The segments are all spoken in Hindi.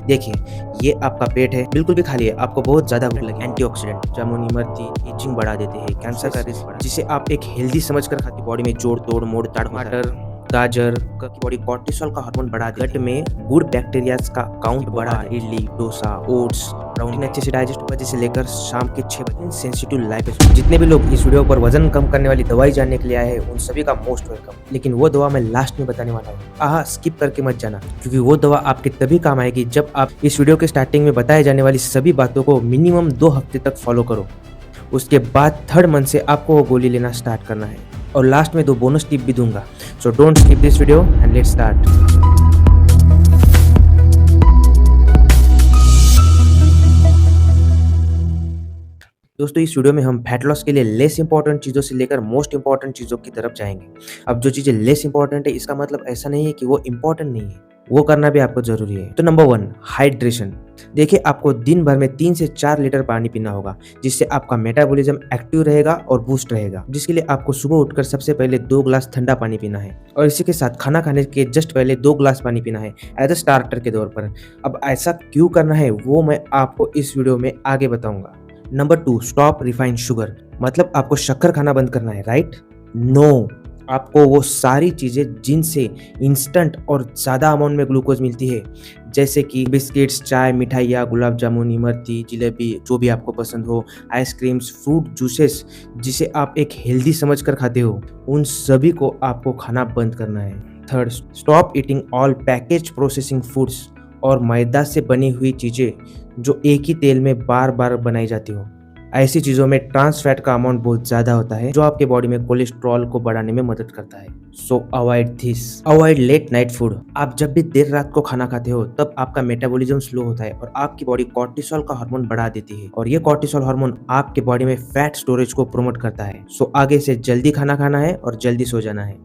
देखिए, ये आपका पेट है, बिल्कुल भी खाली है, आपको बहुत ज़्यादा भूख लगी। एंटीऑक्सीडेंट जामुन, इमरती, इचिंग बढ़ा देते हैं, कैंसर का रिस्क बढ़ा, जिसे आप एक हेल्दी समझकर खाते बॉडी में जोड़-तोड़, मोड़-ताड़ टमाटर, गाजर का बॉडी कॉर्टिसोल का हार्मोन बढ़ा दे, गट में गुड बैक्टीरियाज का काउंट बढ़ा दे। इडली, डोसा, ओट्स, प्रोटीन अच्छे से डाइजेस्ट बजे से लेकर शाम के 6 बजे। सेंसिटिव लाइफ है। जितने भी लोग इस वीडियो पर वजन कम करने वाली दवाई जानने के लिए आए हैं, उन सभी का मोस्ट वेलकम। लेकिन वो दवा मैं लास्ट में बताने वाला हूँ, स्किप करके मत जाना, क्योंकि वो दवा आपके तभी काम आएगी जब आप इस वीडियो के स्टार्टिंग में बताए जाने वाली सभी बातों को मिनिमम 2 हफ्ते तक फॉलो करो। उसके बाद 3rd मंथ से आपको वो गोली लेना स्टार्ट करना है, और लास्ट में 2 बोनस टिप भी दूंगा। So don't skip this video and let's start. दोस्तों, इस वीडियो में हम फैट लॉस के लिए लेस इंपॉर्टेंट चीज़ों से लेकर मोस्ट इंपॉर्टेंट चीज़ों की तरफ जाएंगे। अब जो चीज़ें लेस इंपॉर्टेंट है, इसका मतलब ऐसा नहीं है कि वो इंपॉर्टेंट नहीं है, वो करना भी आपको जरूरी है। तो नंबर 1, हाइड्रेशन। देखिए, आपको दिन भर में 3 से 4 लीटर पानी पीना होगा, जिससे आपका मेटाबॉलिज्म एक्टिव रहेगा और बूस्ट रहेगा। जिसके लिए आपको सुबह उठकर सबसे पहले 2 ग्लास ठंडा पानी पीना है, और इसी के साथ खाना खाने के जस्ट पहले 2 ग्लास पानी पीना है एज अ स्टार्टर के तौर पर। अब ऐसा क्यों करना है वो मैं आपको इस वीडियो में आगे बताऊंगा। Number 2, stop refined sugar. मतलब आपको शक्कर खाना बंद करना है, राइट? नो, आपको वो सारी चीज़ें जिनसे इंस्टेंट और ज़्यादा अमाउंट में ग्लूकोज मिलती है, जैसे कि बिस्किट्स, चाय, मिठाइयाँ, गुलाब जामुन, इमरती, जलेबी, जो भी आपको पसंद हो, आइसक्रीम्स, फ्रूट जूसेस, जिसे आप एक हेल्दी समझकर खाते हो, उन सभी को आपको खाना बंद करना है। 3rd, stop eating all package processing foods और मैदा से बनी हुई चीज़ें जो एक ही तेल में बार बार बनाई जाती हो। ऐसी चीज़ों में ट्रांस फैट का अमाउंट बहुत ज़्यादा होता है, जो आपके बॉडी में कोलेस्ट्रॉल को बढ़ाने में मदद करता है। So avoid this. Avoid late night food. आप जब भी देर रात को खाना खाते हो, तब आपका मेटाबॉलिज्म स्लो होता है और आपकी बॉडी कॉर्टिसोल का हार्मोन बढ़ा देती है, और ये कॉर्टिसोल हार्मोन आपके बॉडी में फैट स्टोरेज को प्रमोट करता है। सो आगे से जल्दी खाना खाना है और जल्दी सो जाना है।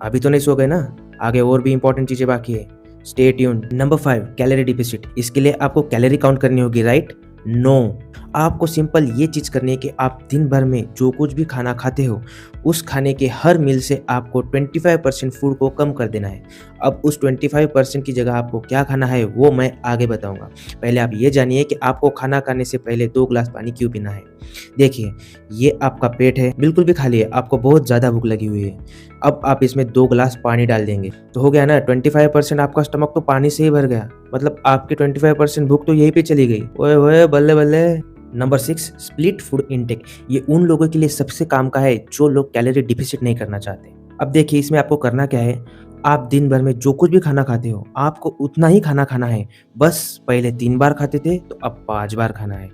अभी तो नहीं सो गए ना, आगे और भी इंपॉर्टेंट चीजें बाकी है। Stay tuned. Number 5, calorie deficit. इसके लिए आपको कैलोरी काउंट करनी होगी, राइट? नो, आपको सिंपल ये चीज़ करनी है कि आप दिन भर में जो कुछ भी खाना खाते हो, उस खाने के हर मील से आपको 25% फूड को कम कर देना है। अब उस 25% की जगह आपको क्या खाना है वो मैं आगे बताऊंगा। पहले आप ये जानिए कि आपको खाना खाने से पहले 2 ग्लास पानी क्यों पीना है। देखिए, ये आपका पेट है, बिल्कुल भी खाली है, आपको बहुत ज़्यादा भूख लगी हुई है। अब आप इसमें 2 ग्लास पानी डाल देंगे तो हो गया ना, 25% आपका स्टमक तो पानी से ही भर गया। मतलब आपकी 25% भूख तो यहीं पे चली गई। ओए ओए, बल्ले बल्ले। Number 6, split food intake. ये उन लोगों के लिए सबसे काम का है जो लोग कैलोरी डिफिसिट नहीं करना चाहते। अब देखिए, इसमें आपको करना क्या है, आप दिन भर में जो कुछ भी खाना खाते हो, आपको उतना ही खाना खाना है। बस पहले 3 बार खाते थे तो अब 5 बार खाना है।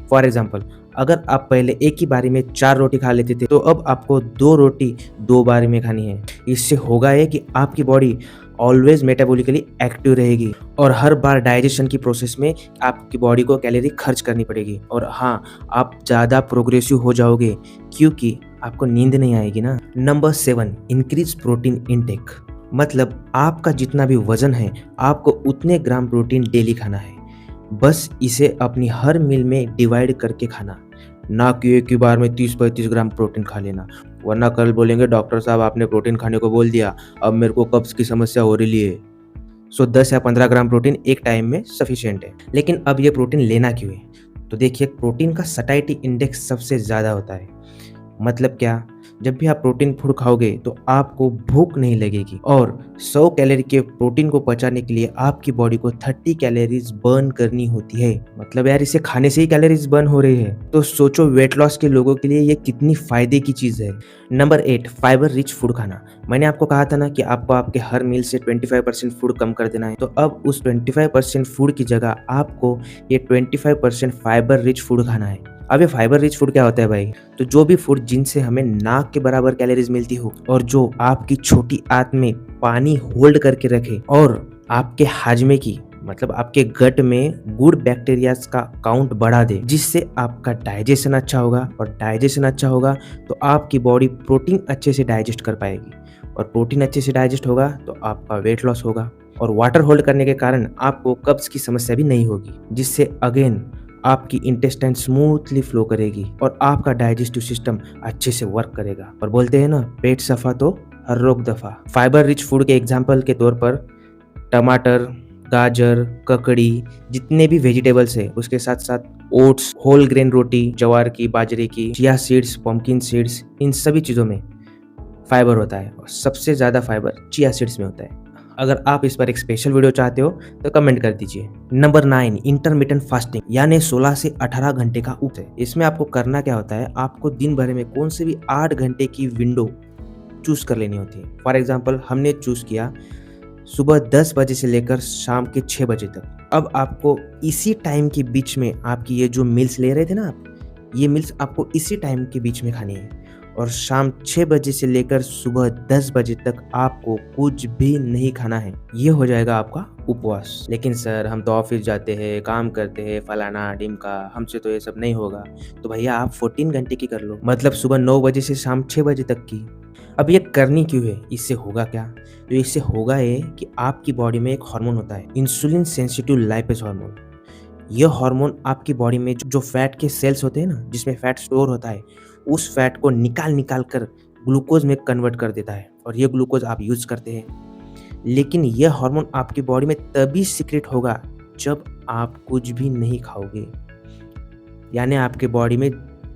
फॉर एग्जाम्पल, अगर आप पहले एक ही बारी में 4 रोटी खा लेते थे, तो अब आपको 2 रोटी 2 बारी में खानी है। इससे होगा ये कि आपकी बॉडी ऑलवेज मेटाबॉलिकली एक्टिव रहेगी, और हर बार डाइजेशन की प्रोसेस में आपकी बॉडी को कैलोरी खर्च करनी पड़ेगी। और हाँ, आप ज़्यादा प्रोग्रेसिव हो जाओगे, क्योंकि आपको नींद नहीं आएगी ना। Number 7, increase protein intake. मतलब आपका जितना भी वजन है, आपको उतने ग्राम प्रोटीन डेली खाना है। बस इसे अपनी हर मील में डिवाइड करके खाना, ना कि एक ही बार में 30-35 ग्राम प्रोटीन खा लेना, वरना कल बोलेंगे डॉक्टर साहब आपने प्रोटीन खाने को बोल दिया, अब मेरे को कब्ज की समस्या हो रही है। सो 10 या 15 ग्राम प्रोटीन एक टाइम में सफिशिएंट है। लेकिन अब ये प्रोटीन लेना क्यों है? तो देखिए, प्रोटीन का सटाइटी इंडेक्स सबसे ज़्यादा होता है। मतलब क्या, जब भी आप प्रोटीन फूड खाओगे तो आपको भूख नहीं लगेगी, और 100 कैलोरी के प्रोटीन को पचाने के लिए आपकी बॉडी को 30 कैलोरीज बर्न करनी होती है। मतलब यार, इसे खाने से ही कैलोरीज बर्न हो रही है। तो सोचो, वेट लॉस के लोगों के लिए ये कितनी फायदे की चीज़ है। नंबर 8, फाइबर रिच फूड खाना। मैंने आपको कहा था ना कि आपको आपके हर मील से 25% फूड कम कर देना है, तो अब उस 25% फूड की जगह आपको ये 25% फाइबर रिच फूड खाना है। अब ये फाइबर रिच फूड क्या होता है भाई? तो जो भी फूड जिनसे हमें नाक के बराबर कैलोरीज मिलती हो, और जो आपकी छोटी आंत में पानी होल्ड करके रखे, और आपके हाजमे की, मतलब आपके गट में गुड बैक्टीरियाज का काउंट बढ़ा दे, जिससे आपका डाइजेशन अच्छा होगा, और डाइजेशन अच्छा होगा तो आपकी बॉडी प्रोटीन अच्छे से डाइजेस्ट कर पाएगी, और प्रोटीन अच्छे से डाइजेस्ट होगा तो आपका वेट लॉस होगा, और वाटर होल्ड करने के कारण आपको कब्ज की समस्या भी नहीं होगी, जिससे अगेन आपकी इंटेस्टाइन स्मूथली फ्लो करेगी और आपका डाइजेस्टिव सिस्टम अच्छे से वर्क करेगा। और बोलते हैं ना, पेट सफा तो हर रोग दफा। फाइबर रिच फूड के एग्जाम्पल के तौर पर टमाटर, गाजर, ककड़ी, जितने भी वेजिटेबल्स है, उसके साथ-साथ ओट्स, होल ग्रेन रोटी, ज्वार की, बाजरे की, चिया सीड्स, पम्पकिन सीड्स, इन सभी चीज़ों में फाइबर होता है और सबसे ज़्यादा फाइबर चिया सीड्स में होता है। अगर आप इस पर एक स्पेशल वीडियो चाहते हो तो कमेंट कर दीजिए। नंबर 9 इंटरमिटेंट फास्टिंग यानी 16 से 18 घंटे का उपवास है। इसमें आपको करना क्या होता है, आपको दिन भर में कौन से भी 8 घंटे की विंडो चूज़ कर लेनी होती है। फॉर एग्जांपल हमने चूज़ किया सुबह 10 बजे से लेकर शाम के 6 बजे तक। अब आपको इसी टाइम के बीच में आपकी ये जो मील्स ले रहे थे ना आप, ये मील्स आपको इसी टाइम के बीच में खानी है और शाम 6 बजे से लेकर सुबह 10 बजे तक आपको कुछ भी नहीं खाना है। ये हो जाएगा आपका उपवास। लेकिन सर हम तो ऑफिस जाते हैं, काम करते हैं, फलाना ढिमका, हमसे तो ये सब नहीं होगा। तो भैया आप 14 घंटे की कर लो, मतलब सुबह 9 बजे से शाम 6 बजे तक की। अब ये करनी क्यों है? इससे होगा क्या? तो इससे होगा ये कि आपकी बॉडी में एक हार्मोन होता है, इंसुलिन सेंसिटिव लाइपेज हार्मोन। ये हार्मोन आपकी बॉडी में जो फैट के सेल्स होते हैं ना, जिसमें फैट स्टोर होता है, उस फैट को निकाल कर ग्लूकोज में कन्वर्ट कर देता है और ये ग्लूकोज आप यूज करते हैं। लेकिन यह हार्मोन आपकी बॉडी में तभी सीक्रेट होगा जब आप कुछ भी नहीं खाओगे, यानी आपके बॉडी में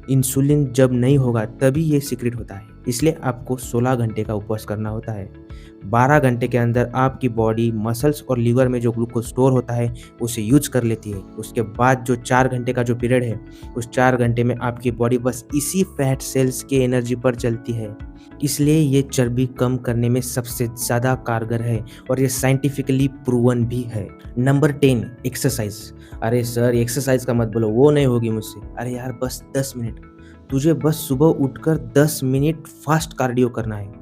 इंसुलिन जब नहीं होगा तभी ये सीक्रेट होता है। इसलिए आपको 16 घंटे का उपवास करना होता है। 12 घंटे के अंदर आपकी बॉडी मसल्स और लीवर में जो ग्लूकोज स्टोर होता है उसे यूज कर लेती है। उसके बाद जो 4 घंटे का जो पीरियड है, उस 4 घंटे में आपकी बॉडी बस इसी फैट सेल्स के एनर्जी पर चलती है। इसलिए ये चर्बी कम करने में सबसे ज़्यादा कारगर है और ये साइंटिफिकली प्रूवन भी है। Number 10 exercise. अरे सर एक्सरसाइज का मत बोलो, वो नहीं होगी मुझसे। अरे यार बस 10 मिनट, तुझे बस सुबह उठकर 10 मिनट फास्ट कार्डियो करना है,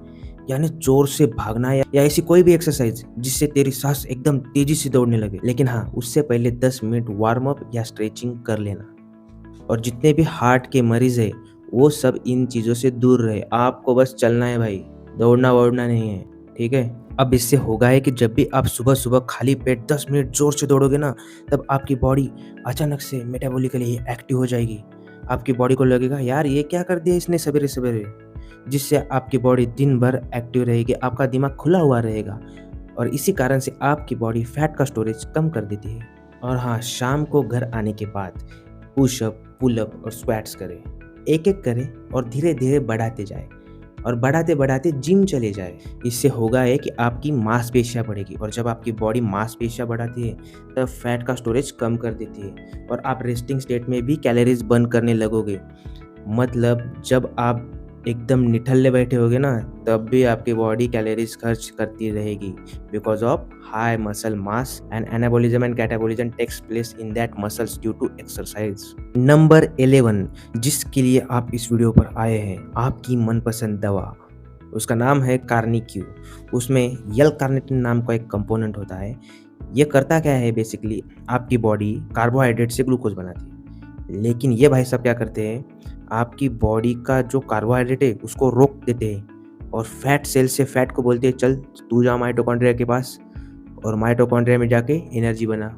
यानी जोर से भागना है या ऐसी कोई भी एक्सरसाइज जिससे तेरी सांस एकदम तेजी से दौड़ने लगे। लेकिन हाँ, उससे पहले 10 मिनट वार्म अप या स्ट्रेचिंग कर लेना। और जितने भी हार्ट के मरीज है वो सब इन चीज़ों से दूर रहे। आपको बस चलना है भाई, दौड़ना वोड़ना नहीं है, ठीक है। अब इससे होगा है कि जब भी आप सुबह सुबह खाली पेट 10 मिनट जोर से दौड़ोगे ना, तब आपकी बॉडी अचानक से मेटाबॉलिकली एक्टिव हो जाएगी। आपकी बॉडी को लगेगा यार ये क्या कर दिया इसने सवेरे सवेरे, जिससे आपकी बॉडी दिन भर एक्टिव रहेगी, आपका दिमाग खुला हुआ रहेगा और इसी कारण से आपकी बॉडी फैट का स्टोरेज कम कर देती है। और हाँ, शाम को घर आने के बाद पुशअप, पुलअप और स्क्वाट्स करें, एक एक करें और धीरे धीरे बढ़ाते जाए और बढ़ाते बढ़ाते जिम चले जाए। इससे होगा है कि आपकी मांसपेशियाँ बढ़ेगी और जब आपकी बॉडी मांसपेशियाँ बढ़ाती है तब फैट का स्टोरेज कम कर देती है और आप रेस्टिंग स्टेट में भी कैलोरीज बर्न करने लगोगे। मतलब जब आप एकदम निठल्ले बैठे होगे ना, तब भी आपकी बॉडी कैलोरीज खर्च करती रहेगी because of high muscle mass and anabolism and catabolism takes place in that muscles due to exercise. Number 11 जिसके लिए आप इस वीडियो पर आए हैं, आपकी मनपसंद दवा, उसका नाम है कार्निक्यू। उसमें यल कार्निटिन नाम का एक कंपोनेंट होता है। ये करता क्या है, बेसिकली आपकी बॉडी कार्बोहाइड्रेट से ग्लूकोज बनाती है, लेकिन ये भाई साहब क्या करते हैं, आपकी बॉडी का जो कार्बोहाइड्रेट है उसको रोक देते हैं और फैट सेल से फैट को बोलते हैं चल तू जा माइटोकॉन्ड्रिया के पास और माइटोकॉन्ड्रिया में जाके एनर्जी बना,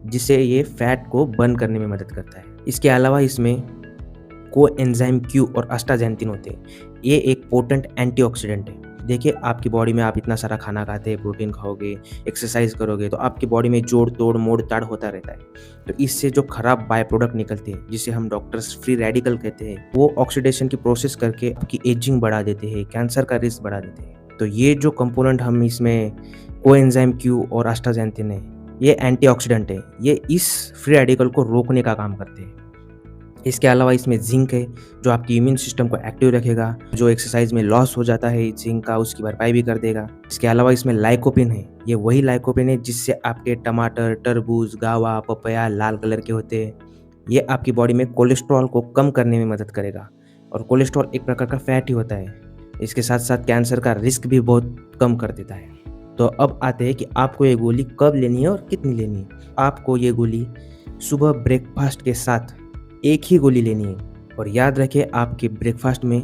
जिससे ये फैट को बर्न करने में मदद करता है। इसके अलावा इसमें कोएंजाइम क्यू और अष्टाजेंटिन होते हैं। ये एक पोटेंट एंटीऑक्सीडेंट है। देखिए आपकी बॉडी में आप इतना सारा खाना खाते हैं, प्रोटीन खाओगे, एक्सरसाइज करोगे तो आपकी बॉडी में जोड़ तोड़ मोड़ ताड़ होता रहता है। तो इससे जो खराब बाय प्रोडक्ट निकलते हैं, जिसे हम डॉक्टर्स फ्री रेडिकल कहते हैं, वो ऑक्सीडेशन की प्रोसेस करके आपकी एजिंग बढ़ा देते हैं, कैंसर का रिस्क बढ़ा देते हैं। तो ये जो कंपोनेंट हम इसमें कोएंजाइम क्यू और अष्टाजेंटिन है, ये एंटीऑक्सीडेंट है। ये इस फ्री रेडिकल को रोकने का काम करते हैं। इसके अलावा इसमें जिंक है जो आपकी इम्यून सिस्टम को एक्टिव रखेगा। जो एक्सरसाइज में लॉस हो जाता है जिंक का, उसकी भरपाई भी कर देगा। इसके अलावा इसमें लाइकोपिन है। ये वही लाइकोपिन है जिससे आपके टमाटर, तरबूज, गावा, पपया लाल कलर के होते हैं। ये आपकी बॉडी में कोलेस्ट्रॉल को कम करने में मदद करेगा और कोलेस्ट्रॉल एक प्रकार का फैट ही होता है। इसके साथ साथ कैंसर का रिस्क भी बहुत कम कर देता है। तो अब आते हैं कि आपको ये गोली कब लेनी है और कितनी लेनी है। आपको ये गोली सुबह ब्रेकफास्ट के साथ एक ही गोली लेनी है और याद रखें आपके ब्रेकफास्ट में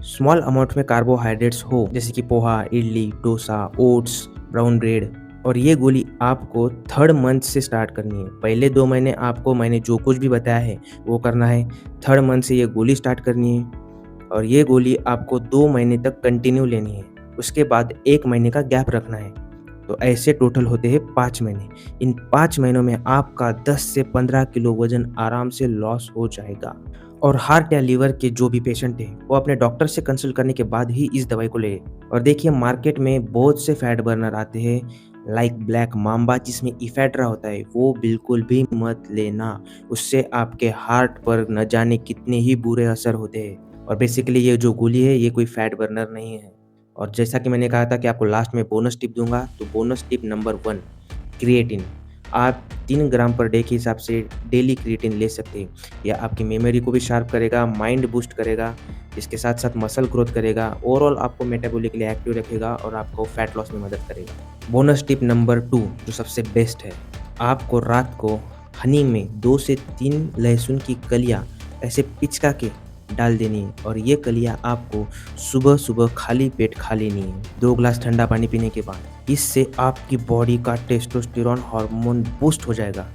स्मॉल अमाउंट में कार्बोहाइड्रेट्स हो, जैसे कि poha, idli, dosa, oats, brown bread. और ये गोली आपको 3rd मंथ से स्टार्ट करनी है। पहले 2 महीने आपको मैंने जो कुछ भी बताया है वो करना है। 3rd मंथ से ये गोली स्टार्ट करनी है और ये गोली आपको 2 महीने तक कंटिन्यू लेनी है। उसके बाद 1 महीने का गैप रखना है। तो ऐसे टोटल होते हैं 5 महीने। इन 5 महीनों में आपका 10 से 15 किलो वज़न आराम से लॉस हो जाएगा। और हार्ट या लीवर के जो भी पेशेंट हैं, वो अपने डॉक्टर से कंसल्ट करने के बाद ही इस दवाई को लें। और देखिए मार्केट में बहुत से फैट बर्नर आते हैं लाइक ब्लैक माम्बा जिसमें इफेड्रा होता है, वो बिल्कुल भी मत लेना। उससे आपके हार्ट पर न जाने कितने ही बुरे असर होते हैं। और बेसिकली ये जो गोली है ये कोई फैट बर्नर नहीं है। और जैसा कि मैंने कहा था कि आपको लास्ट में बोनस टिप दूँगा, तो बोनस टिप नंबर 1 क्रिएटिन। आप 3 ग्राम पर डे के हिसाब से डेली क्रिएटिन ले सकते हैं। यह आपकी मेमोरी को भी शार्प करेगा, माइंड बूस्ट करेगा, इसके साथ-साथ मसल ग्रोथ करेगा, ओवरऑल आपको मेटाबॉलिकली एक्टिव रखेगा और आपको फैट लॉस में मदद करेगा। बोनस टिप नंबर 2 जो सबसे बेस्ट है, आपको रात को हनी में 2 से 3 लहसुन की कलियाँ ऐसे पिचका के डाल देनी है और ये कलियाँ आपको सुबह-सुबह खाली पेट खा लेनी है, 2 ग्लास ठंडा पानी पीने के बाद। इससे आपकी बॉडी का टेस्टोस्टेरोन हार्मोन बूस्ट हो जाएगा,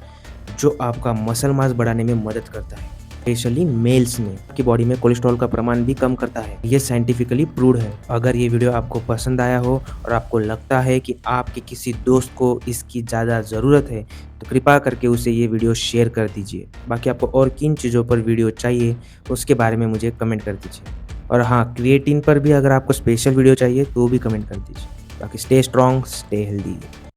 जो आपका मसल मास बढ़ाने में मदद करता है, स्पेशली मेल्स में। आपकी बॉडी में कोलेस्ट्रॉल का प्रमाण भी कम करता है, ये साइंटिफिकली प्रूव्ड है। अगर ये वीडियो आपको पसंद आया हो और आपको लगता है कि आपके किसी दोस्त को इसकी ज़्यादा ज़रूरत है, तो कृपया करके उसे ये वीडियो शेयर कर दीजिए। बाकी आपको और किन चीज़ों पर वीडियो चाहिए, उसके बारे में मुझे कमेंट कर दीजिए। और हाँ, क्रिएटिन पर भी अगर आपको स्पेशल वीडियो चाहिए, तो भी कमेंट कर दीजिए। बाकी स्टे स्ट्रॉन्ग, स्टे हेल्दी।